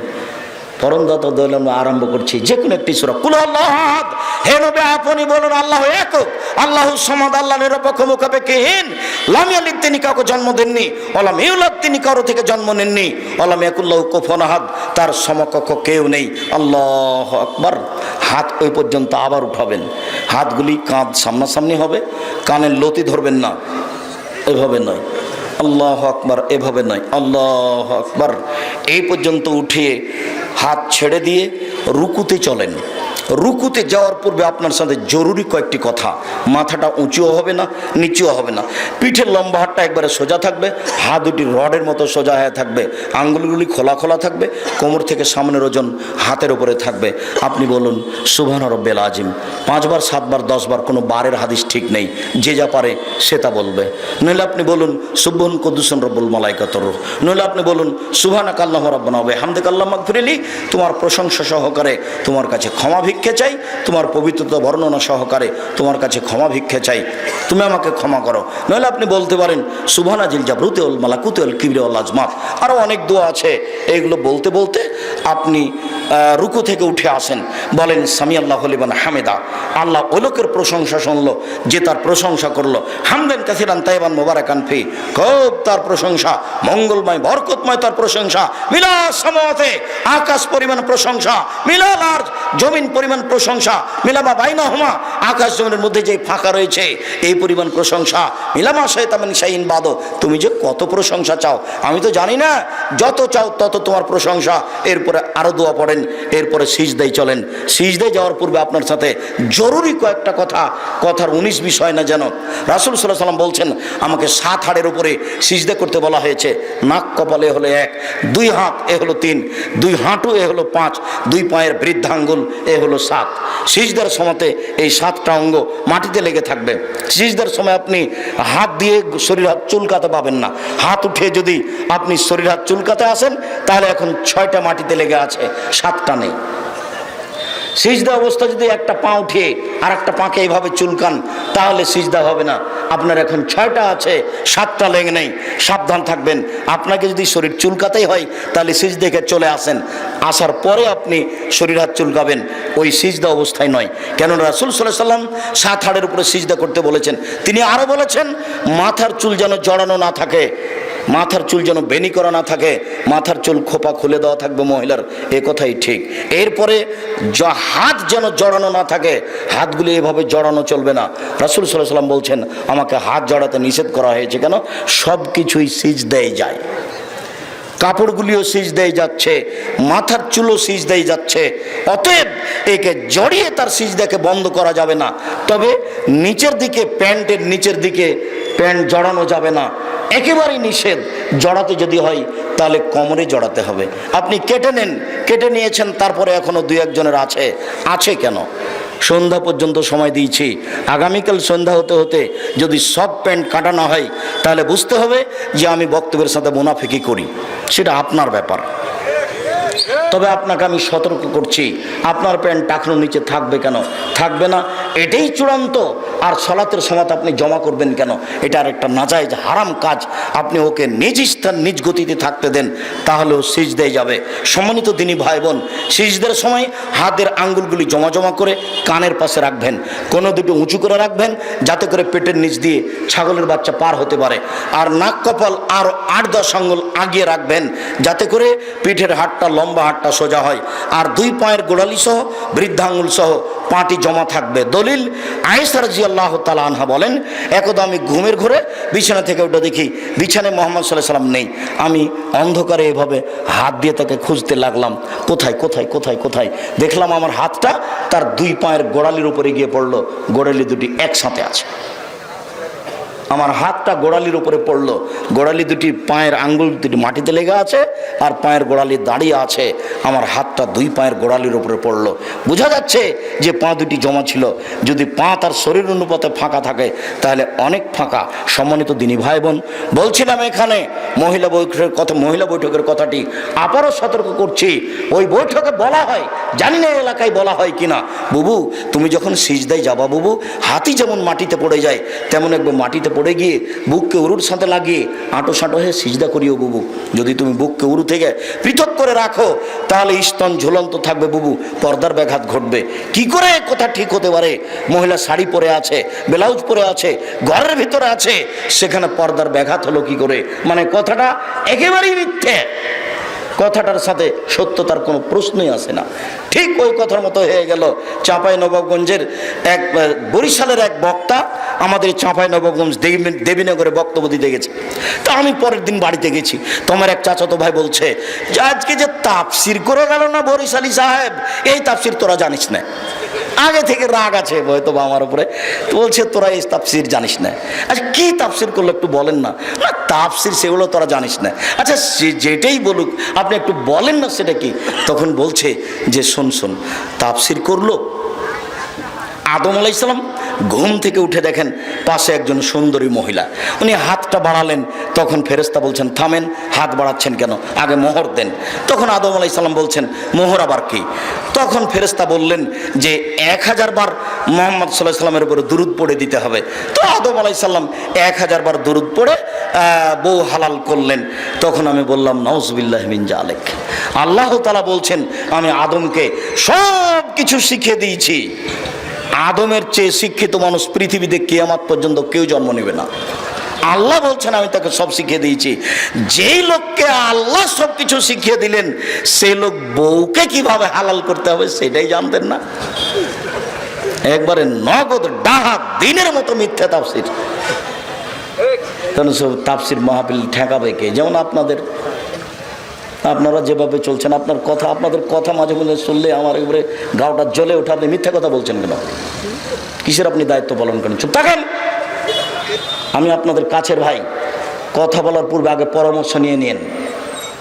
পরম দাতা দয়ালু আরম্ভ করছি যে কোনো একটি সূরা। কুল আল্লাহু আহাদ, হে নবী আপনি বলুন আল্লাহু একক, আল্লাহু সামাদ, আল্লাহ নিরপেক্ষ মুখাপেক্ষীহীন। লাম ইয়ালিদ, তিনি কাউকে জন্ম দেননি, ওয়ালাম ইউলাদ, তিনি কারো থেকে জন্ম নেননি, ওয়ালাম ইয়াকুল লাহু কুফুয়ান আহাদ, তার সমকক্ষ কেউ নেই। আল্লাহু আকবার। হাত ওই পর্যন্ত আবার উঠাবেন, হাতগুলি কাঁধ সামনাসামনি হবে, কানের লতি ধরবেন না, এভাবে নয়। আল্লাহু আকবার, এভাবে নয়। আল্লাহু আকবার। এই পর্যন্ত উঠিয়ে হাত ছেড়ে দিয়ে রুকুতে চলেন। রুকুতে যাওয়ার পূর্বে আপনার সাথে জরুরি কয়েকটি কথা। মাথাটা উঁচুও হবে না, নিচুও হবে না, পিঠের লম্বা হাতটা একবারে সোজা থাকবে, হাত দুটি রডের মতো সোজা হয়ে থাকবে, আঙ্গুলগুলি খোলা খোলা থাকবে, কোমর থেকে সামনের ওজন হাতের উপরে থাকবে। আপনি বলুন সুবহান রব্বিল আযীম 5 বার 7 বার 10 বার, কোনো বারের হাদিস ঠিক নেই, যে যা পারে সে তা বলবে। নইলে আপনি বলুন সুবহান কুদ্দুসুন রব্বুল মালাইকাতুর রূহ, নইলে আপনি বলুন সুবহানাকা আল্লাহুম্মা রাব্বানা ওয়া বিহামদিকা আল্লাহুম্মা গফিরলি, তোমার প্রশংসা সহকারে তোমার কাছে ক্ষমা ভিক্ষে চাই, তোমার পবিত্রতা বর্ণনা সহকারে তোমার কাছে ক্ষমা ভিক্ষে চাই, তুমি আমাকে ক্ষমা করো। নইলে আপনি বলতে পারেন সুবহানা জিল জাবরুতি ওয়াল মালাকুতি ওয়াল কিবরি ওয়াল আজমাত। আরও অনেক দোয়া আছে, এগুলো বলতে বলতে আপনি রুকু থেকে উঠে আসেন, বলেন সামি আল্লাহু লিমান হামিদা। আল্লাহ ওই লোকের প্রশংসা শুনলো যে তার প্রশংসা করলো, হামদান কাসিরান তাইবান মুবারাকান ফি, খুব তার প্রশংসা, মঙ্গলময় বরকতময় তার প্রশংসা, মিলা সামাওয়াতে, আকাশ পরিমাণ প্রশংসা, মিলাল আরজ, জমিন পরিমাণ প্রশংসা, মিলামা বাইনাহুমা, আকাশ জমিনের মধ্যে যে ফাঁকা রয়েছে এই পরিমাণ প্রশংসা, মিলামা শাইতামিন শাইইন বাদো, তুমি যে কত প্রশংসা চাও আমি তো জানি না, যত চাও তত তোমার প্রশংসা। এরপরে আরো দোয়া পড়েন, এরপরে সিজদায় চলেন। সিজদায় যাওয়ার পূর্বে আপনার সাথে জরুরি কয়েকটা কথার 19 বিষয় না যেন। রাসূল সাল্লাল্লাহু আলাইহি ওয়াসাল্লাম বলছেন আমাকে 7 হাড়ের উপরে সিজদা করতে বলা হয়েছে। নাক কপালে হলো 1, 2 হাত এ হলো 3, 2 হাঁটু এ হলো 5, 2 পায়ের বৃদ্ধাঙ্গুল এ হলো 7। সিজদার সময়তে এই 7টা অঙ্গ মাটিতে লেগে থাকবে। সিজদার সময় আপনি হাত দিয়ে শরীর হাত চুলকাতে পাবেন না। হাত উঠে যদি আপনি শরীর হাত চুলকাতে আসেন তাহলে এখন 6টা মাটিতে লেগে আছে, 7টা নেই। সিজদা অবস্থা যদি একটা পা উঠিয়ে আর একটা পাকে এইভাবে চুলকান তাহলে সিজদা হবে না। আপনার এখন 6টা আছে, 7টা লেগে নেই, সাবধান থাকবেন। আপনাকে যদি শরীর চুলকাতেই হয় তাহলে সিজদা থেকে চলে আসেন, আসার পরে আপনি শরীর হাত চুলকাবেন, ওই সিজদা অবস্থায় নয়। কেন রাসূল সাল্লাল্লাহু আলাইহি ওয়াসাল্লাম 7 হাড়ের উপরে সিজদা করতে বলেছেন। তিনি আরও বলেছেন মাথার চুল যেন জড়ানো না থাকে, মাথার চুল যেন বেনি করা না থাকে, মাথার চুল খোপা খুলে দেওয়া থাকবে মহিলার, এ কথাই ঠিক। এরপরে হাত যেন জড়ানো না থাকে, হাতগুলি এভাবে জড়ানো চলবে না। রাসূল সাল্লাল্লাহু আলাইহি ওয়াসাল্লাম বলছেন আমাকে হাত জড়াতে নিষেধ করা হয়েছে। কেন? সব কিছুই সিজদায় যায়, কাপড়গুলিও সিজদায় যাচ্ছে, মাথার চুলও সিজদায় যাচ্ছে। অতএব একে জড়িয়ে তার সিজদাকে বন্ধ করা যাবে না। তবে নিচের দিকে, প্যান্টের নিচের দিকে প্যান্ট জড়ানো যাবে না, একেবারেই নিষেধ। জড়াতে যদি হয় তাহলে কোমরে জড়াতে হবে। আপনি কেটে নেন, কেটে নিয়েছেন, তারপরে এখনো 2-1 জনের আছে কেন? সন্ধ্যা পর্যন্ত সময় দিয়েছি, আগামীকাল সন্ধ্যা হতে হতে যদি সব প্যান্ট কাটা না হয় তাহলে বুঝতে হবে যে আমি বক্তব্যের সাথে মুনাফিকি করি, সেটা আপনার ব্যাপার। তবে আপনাকে আমি সতর্ক করছি, আপনার প্যান্ট টাকনোর নিচে থাকবে কেন? থাকবে না, এটাই চূড়ান্ত। আর সালাতের সময় আপনি জমা করবেন কেন? এটা আর একটা নাজায়েজ হারাম কাজ। আপনি ওকে নিজ স্থান নিজ গতিতে থাকতে দেন, তাহলেও সিজদায় যাবে। সম্মানিত দিনী ভাই বোন, সিজদার সময় হাতের আঙ্গুলগুলি জমা জমা করে কানের পাশে রাখবেন, কোনো দুটো উঁচু করে রাখবেন যাতে করে পেটের নিচ দিয়ে ছাগলের বাচ্চা পার হতে পারে। আর নাক কপাল আর 8-10 আঙ্গুল আগিয়ে রাখবেন যাতে করে পিঠের হাড়টা, লম্বা হাড়টা সোজা হয়। আর 2 পায়ের গোড়ালি সহ বৃদ্ধাঙ্গুল সহ পাটি জমা থাকবে। দলিল আয়েশা রাদিয়াল্লাহু তাআলা আনহা বলেন, একদা আমি ঘুমের ঘরে বিছানা থেকে উঠে দেখি বিছানায় মুহাম্মদ সাল্লাল্লাহু আলাইহি ওয়াসাল্লাম নেই। আমি অন্ধকারে এভাবে হাত দিয়ে তাকে খুঁজতে লাগলাম, কোথায় কোথায় কোথায় কোথায়। দেখলাম আমার হাতটা তার 2 পায়ের গোড়ালির উপরে গিয়ে পড়লো, গোড়ালি দুটি একসাথে আছে। আমার হাতটা গোড়ালির উপরে পড়লো, গোড়ালি দুটি পায়ের আঙ্গুল দুটি মাটিতে লেগে আছে আর পায়ের গোড়ালি দাঁড়িয়ে আছে। আমার হাতটা 2 পায়ের গোড়ালির উপরে পড়লো। বোঝা যাচ্ছে যে পা দুটি জমা ছিল। যদি পা তার শরীর অনুপাতে ফাঁকা থাকে তাহলে অনেক ফাঁকা। সম্মানিত দিনী ভাই বোন, বলছিলাম এখানে মহিলা বৈঠকের কথাটি আবারও সতর্ক করছি। ওই বৈঠকে বলা হয়, জানি না এলাকায় বলা হয় কিনা, বুবু তুমি যখন সিজদায় যাবা বুবু, হাতি যেমন মাটিতে পড়ে যায় তেমন একবার মাটিতে পড়ে গিয়ে বুককে উরুর সাথে লাগিয়ে আঁটো সাঁটো হয়ে সিজদা করিও বুবু। যদি তুমি বুককে উরু থেকে পৃথক করে রাখো তাহলে স্তন ঝুলন্ত থাকবে বুবু, পর্দার ব্যাঘাত ঘটবে। কি করে কথা ঠিক হতে পারে? মহিলা শাড়ি পরে আছে, ব্লাউজ পরে আছে, ঘরের ভিতরে আছে, সেখানে পর্দার ব্যাঘাত হলো কি করে? মানে কথাটা একেবারেই মিথ্যে, কথাটার সাথে সত্যতার কোনো প্রশ্নই আসে না। ঠিক ওই কথার মতো হয়ে গেল চাঁপাইনবাবগঞ্জের বরিশালের এক বক্তা আমাদের চাঁপাইনবাবগঞ্জ দেবীনগরে বক্তব্য দিতে গেছে। তা আমি পরের দিন বাড়িতে গেছি, তোমার এক চাচাতো ভাই বলছে যে আজকে যে তাফসির করে গেল না বরিশালী সাহেব, এই তাফসির তোরা জানিস না। আগে থেকে রাগ আছে হয়তো বা আমার উপরে, বলছে তোরা এই তাফসির জানিস না। আচ্ছা কি তাফসির করলো একটু বলেন না। না তাফসির সেগুলো তোরা জানিস না। আচ্ছা যেটাই বলুক আপনি একটু বলেন না সেটা কি। তখন বলছে যে শোন তাফসির করলো আদম আলাইহিস সালাম ঘুম থেকে উঠে দেখেন পাশে একজন সুন্দরী মহিলা, উনি হাতটা বাড়ালেন, তখন ফেরেশতা বলছেন থামেন, হাত বাড়াচ্ছেন কেন, আগে মোহর দেন। তখন আদম আলাইহিস সালাম বলছেন মোহর আবার কি? তখন ফেরেশতা বললেন যে 1000 বার মুহাম্মদ সাল্লাল্লাহু আলাইহি সাল্লামের উপরে দুরূদ পড়ে দিতে হবে। তো আদম আলাইহিস সালাম 1000 বার দুরূদ পড়ে বউ হালাল করলেন। তখন আমি বললাম নাউজুবিল্লাহি মিন জালিক, আল্লাহ তাআলা বলছেন আমি আদমকে সব কিছু শিখিয়ে দিয়েছি। আদমের চেয়ে শিক্ষিত মানুষ পৃথিবীতে কিয়ামত পর্যন্ত কেউ জন্ম নেবে না। আল্লাহ বলছেন আমি তাকে সব শিখিয়ে দিয়েছি। যেই লোককে আল্লাহ সব কিছু শিখিয়ে দিলেন সেই লোক বউকে কিভাবে হালাল করতে হবে সেটাই জানতেন না। একবারে নগদ ডাহা দিনের মতো মিথ্যা তাফসির। সব তাফসির মাহফিল ঠেকাবে কে? যেমন আপনারা যেভাবে চলছেন, আপনাদের কথা মাঝে মাঝে শুনলে আমার এবারে গাওটা জ্বলে ওঠে। আপনি মিথ্যা কথা বলছেন কেন? কিসের আপনি দায়িত্ব পালন করেন? চুপ থাকেন। আমি আপনাদের কাছের ভাই, কথা বলার পূর্বে আগে পরামর্শ নিয়ে নিন,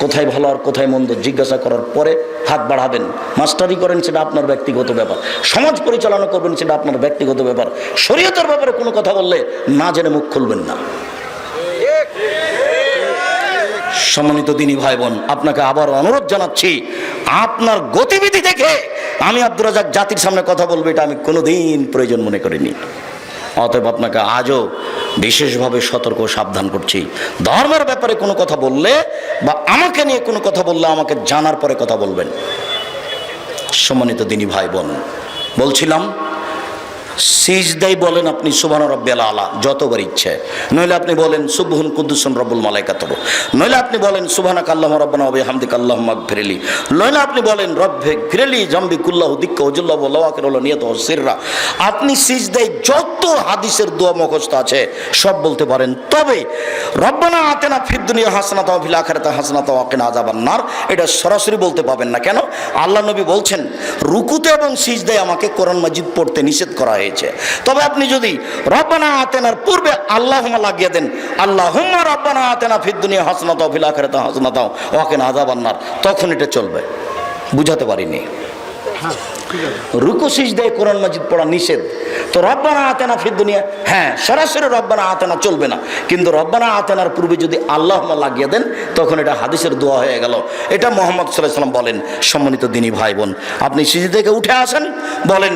কোথায় ভালো আর কোথায় মন্দ জিজ্ঞাসা করার পরে হাত বাড়াবেন। মাস্টারি করেন সেটা আপনার ব্যক্তিগত ব্যাপার, সমাজ পরিচালনা করবেন সেটা আপনার ব্যক্তিগত ব্যাপার। শরীয়তের ব্যাপারে কোনো কথা বললে না জেনে মুখ খুলবেন না। সম্মানিত দিনী ভাই বোন, আপনাকে আবার অনুরোধ জানাচ্ছি, আপনার গতিবিধি দেখে আমি আব্দুর রাজ্জাক জাতির সামনে কথা বলবো এটা আমি কোনোদিন প্রয়োজন মনে করিনি। অতএব আপনাকে আজও বিশেষভাবে সতর্ক সাবধান করছি, ধর্মের ব্যাপারে কোনো কথা বললে বা আমাকে নিয়ে কোনো কথা বললে আমাকে জানার পরে কথা বলবেন। সম্মানিত দিনী ভাই বোন, বলছিলাম সিজদাই বলেন আপনি সুবহান রাব্বিয়াল আলা যতবার ইচ্ছে, নইলে আপনি বলেন সুবহুন কুদ্দুসুন রব্বুল মালাইকাতুহু, নইলে আপনি বলেন সুবহানাকা আল্লাহুম্মা রাব্বানা ওয়া বিহামদিকা আল্লাহুম্মা ইগফিরলি, নইলে আপনি বলেন রব্বি ইগফিরলি জামবি কুল্লাহু দিক্কা ওয়া জুল্লা ওয়া লাওয়াকির ওয়া নিয়াত ওয়া সিররা। আপনি সিজদাই যত হাদিসের দোয়া মুখস্থ আছে সব বলতে পারেন। তবে রব্বানা আতিনা ফিদ দুনিয়া হাসানাতাও ওয়া ফিল আখিরাতি হাসানাতাও ওয়া কিনা আযাবান নার এটা সরাসরি বলতে পাবেন না। কেন? আল্লাহ নবী বলছেন রুকুতে এবং সিজদায় আমাকে কোরআন মাজিদ পড়তে নিষেধ করা হয়েছে। তবে আপনি যদি রব্বানা আতিনার পূর্বে আল্লাহুম্মা লাগিয়ে দেন, আল্লাহুম্মা রব্বানা আতিনা ফিদ দুনিয়া হাসানাতাও ওয়া ফিল আখিরাতি হাসানাতাও ওয়া কিনা আযাবান নার, তখন এটা চলবে। বুঝাতে পারিনি? রুকু সিজদায় কোরআন মাজিদ পড়া নিষেধ। তো রব্বানা আতিনা ফিদ দুনিয়া, হ্যাঁ সরাসরি রব্বানা আতিনা চলবে না, কিন্তু রব্বানা আতিনার পূর্বে যদি আল্লাহুম্মা লাগিয়ে দেন তখন এটা হাদিসের দোয়া হয়ে গেল। এটা মুহাম্মদ সাল্লাল্লাহু আলাইহি ওয়াসাল্লাম বলেন। সম্মানিত দিনী ভাই বোন, আপনি সিজদা থেকে উঠে আসেন, বলেন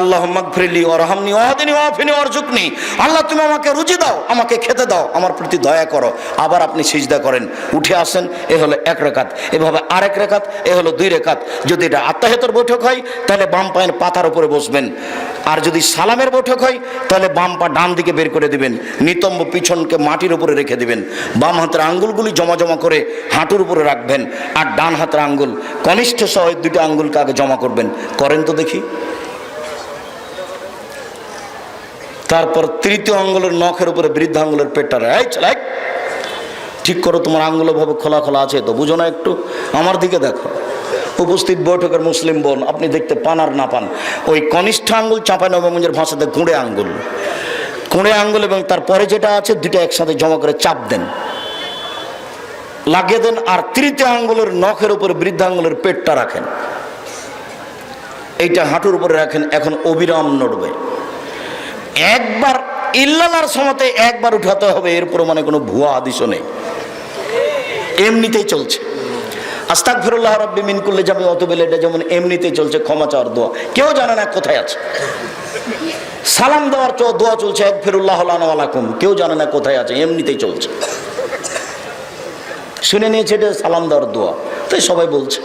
আল্লাহুম্মা ইগফিরলি ওয়ারহামনি ওয়াহদিনি ওয়াআফিনি ওয়ারযুকনি, আল্লাহ তুমি আমাকে রুজি দাও, আমাকে খেতে দাও, আমার প্রতি দয়া করো। আবার আপনি সিজদা করেন, উঠে আসেন, এ হলো 1 রাকাত, এভাবে আরেক রাকাত, এ হলো 2 রাকাত। যদি এটা আত্তাহিয়াতের বৈঠক হয় তাহলে বাম পায়ের পাতার উপরে বসবেন, আর যদি সালামের বৈঠক হয় তাহলে বাম পা ডান দিকে বের করে দিবেন, নিতম্ব পিছনকে মাটির উপরে রেখে দিবেন, বাম হাতের আঙ্গুলগুলি জমা জমা করে হাঁটুর উপরে রাখবেন, আর ডান হাতের আঙ্গুল কনিষ্ঠ সহ 2টা আঙ্গুলকে আগে জমা করবেন। করেন তো দেখি। তারপর 3য় আঙ্গুলের নখের উপরে বৃদ্ধ আঙ্গুলের পেটটা ঠিক করো। তোমার আঙ্গুল ভাবে খোলা খোলা আছে তো, বুঝো না? একটু আমার দিকে দেখো। উপস্থিত বৈঠকের মুসলিম বোন, আপনি দেখতে পান আর না পান, ওই কনিষ্ঠ আঙ্গুল চাঁপাইনবাবগঞ্জের ভাষাতে কুঁড়ে আঙ্গুল এবং তারপরে যেটা আছে 2টা একসাথে জমা করে চাপ দেন, লাগিয়ে দেন। আর 3য় আঙ্গুলের নখের উপরে বৃদ্ধ আঙ্গুলের পেটটা রাখেন, এইটা হাঁটুর উপরে রাখেন। এখন অবিরাম নড়বে। একবার ইল্লাল্লাহর সময়তে একবার উঠাতে হবে, এরপর মানে কোনো ভুয়া হাদিসও নেই, এমনিতেই চলছে। আস্তাগফিরুল্লাহ রাব্বি মিন কুল্লি জামি ওয়া তুবু ইলাইহি, এটা যেমন এমনিতেই চলছে, ক্ষমা চাওয়ার দোয়া, কেউ জানে না কোথায় আছে। সালাম দেওয়ার দোয়া চলছে, আগফিরুল্লাহ লানা ওয়া লাকুম, কেউ জানে না কোথায় আছে, এমনিতেই চলছে। শুনে নিয়েছে এটা সালাম দেওয়ার দোয়া, তাই সবাই বলছে।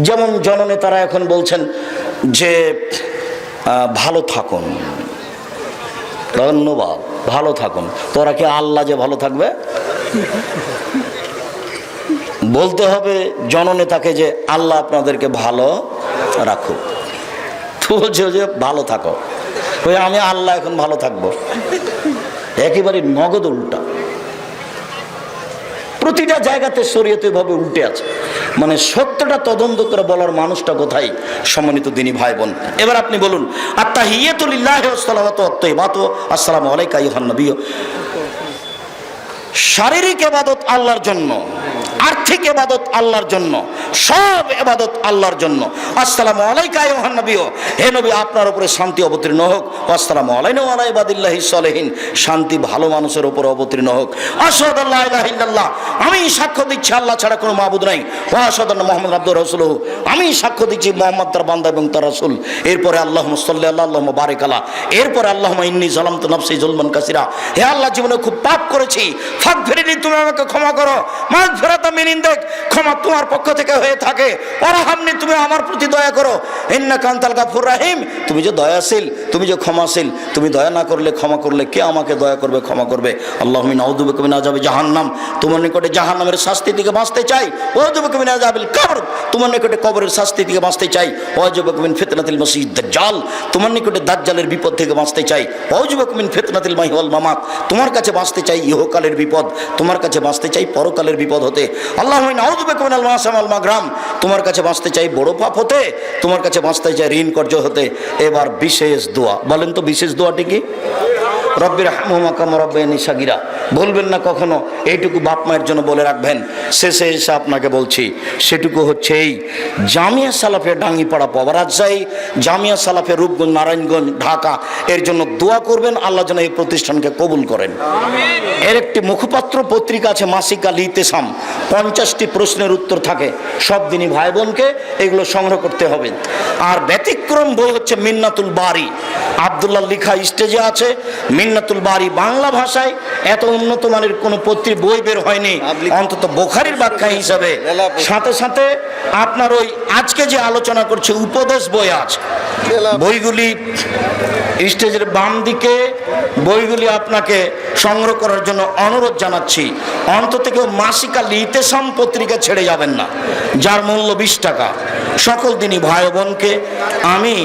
যেমন জননেতারা এখন বলছেন যে ভালো থাকুন, ধন্যবাদ, ভালো থাকুন। তোরা কি আল্লাহ যে ভালো থাকবে? বলতে হবে জননেতাকে যে আল্লাহ আপনাদেরকে ভালো রাখুক। তো বলছে যে ভালো থাকো, ওই আমি আল্লাহ এখন ভালো থাকবো, একেবারে নগদ উল্টা। প্রতিটা জায়গাতে শরীয়ত এভাবে উল্টে আছে। মানে সত্যটা তদন্ত করে বলার মানুষটা কোথায়? সম্মানিত দিনী ভাই বোন, এবার আপনি বলুন আত্তাহিয়াতু লিল্লাহি ওয়াস সালাওয়াতু ওয়াত তাইয়্যিবাতু আসসালামু আলাইকা আইয়ুহান নবী। শারীরিক ইবাদত আল্লাহর জন্য, আর্থিক আর্থিক ইবাদত আল্লাহর জন্য, সব ইবাদত আল্লাহর জন্য। আসসালামু আলাইকা আইয়ুহান নবী, হে নবী আপনার উপরে শান্তি অবতীর্ণ হোক। আসসালামু আলাইনা ওয়া আলা ইবাদিল্লাহিস সলিহিন, শান্তি ভালো মানুষের উপর অবতীর্ণ হোক। আশহাদু আল্লা ইলাহা ইল্লাল্লাহ, আমি সাক্ষ্য দিচ্ছি আল্লাহ ছাড়া কোনো মাবুদ নাই। ওয়া আশহাদু আন্না মুহাম্মাদার আবদুহু ওয়া রাসূলুহু, আমি সাক্ষ্য দিচ্ছি মুহাম্মদ তার বান্দা এবং তার রাসূল। এরপরে আল্লাহুম্মা সাল্লি আলা আল্লাহুম্মা বারিক আলা, এরপরে আল্লাহুম্মা ইন্নী যালামতু নাফসি যুলমান কাসীরা, হে আল্লাহ জীবনে খুব পাপ করেছি, ফাগফিরলি, তুমি আমাকে ক্ষমা করো। মাগফিরাতাম মিন ইনদিক, ক্ষমা তোমার পক্ষ থেকে হয়ে থাকে। ওয়ারহামনি, তুমি আমার প্রতি দয়া করো। ইন্নাকা আনতাল গাফুর রাহিম, তুমি যে দয়াশীল, তুমি যে ক্ষমাশীল, তুমি দয়া না করলে ক্ষমা করলে কে আমাকে দয়া করবে, ক্ষমা করবে। আল্লাহুম্মা নাউযু বিকা মিন আযাবি জাহান্নাম, তোমার নিকটে জাহান্নামের শাস্তি থেকে বাঁচতে চাই। ওয়াউযু বিকা মিন আযাবিল কবর, তোমার নিকটে কবরের শাস্তি থেকে বাঁচতে চাই। ওয়াউযু বিকা মিন ফিতনাতিল মাসিহিদ দাজ্জাল, তোমার নিকটে দাজ্জালের বিপদ থেকে বাঁচতে চাই। ওয়াউযু বিকা মিন ফিতনাতিল মাহি ওয়াল মামাত, তোমার কাছে বাঁচতে চাই ইহকালের বিপদ, তোমার কাছে বাঁচতে চাই পরকালের বিপদ হতে। আল্লাহুম্মা নাউযু বিকা মিনাল মাসাম ওয়াল মাগরাম, তোমার কাছে বাঁচতে চাই বড় পাপ হতে, তোমার কাছে বাঁচতে চাই ঋণ কর্য হতে। এবার বিশেষ দোয়া, বলেন তো বিশেষ দোয়াটি কি? রব্বির হামহুমা কামা রাব্বায়ানি সাগীরা, বলবেন না কখনো, এইটুকু বাপ মায়ের জন্য বলে রাখবেন। শেষে এসে আপনাকে বলছি, সেটুকু হচ্ছে এই জামিয়া সালাফে ডাঙ্গিপাড়া পবারাজশাহী, জামিয়া সালাফে রূপগঞ্জ নারায়ণগঞ্জ ঢাকা, এর জন্য দোয়া করবেন আল্লাহ যেন এই প্রতিষ্ঠানকে কবুল করেন। এর একটি মুখপাত্র পত্রিকা আছে মাসিক আল ইতেসাম, 50টি প্রশ্নের উত্তর থাকে, সব দিনই ভাই বোনকে এগুলো সংগ্রহ করতে হবে। আর ব্যতিক্রম বই হচ্ছে মিন্নাতুল বারি, আব্দুল্লাহ লিখা, স্টেজে আছে। মিন্নাতুল বারি বাংলা ভাষায় এত উন্নত মানের কোনো বই বের হয়নি, অন্তত বুখারীর ব্যাখ্যা হিসাবে। সাথে সাথে আপনার ওই আজকে যে আলোচনা করছে উপদেশ বই আছে, বইগুলি স্টেজের বাম দিকে, বইগুলি আপনাকে সংগ্রহ করার জন্য অনুরোধ জানাচ্ছি। অন্তত কেউ মাসিক আল ইতেসাম পত্রিকা ছেড়ে যাবেন না, যার মূল্য 20 টাকা। সকল দিনই ভাই বোনকে আমি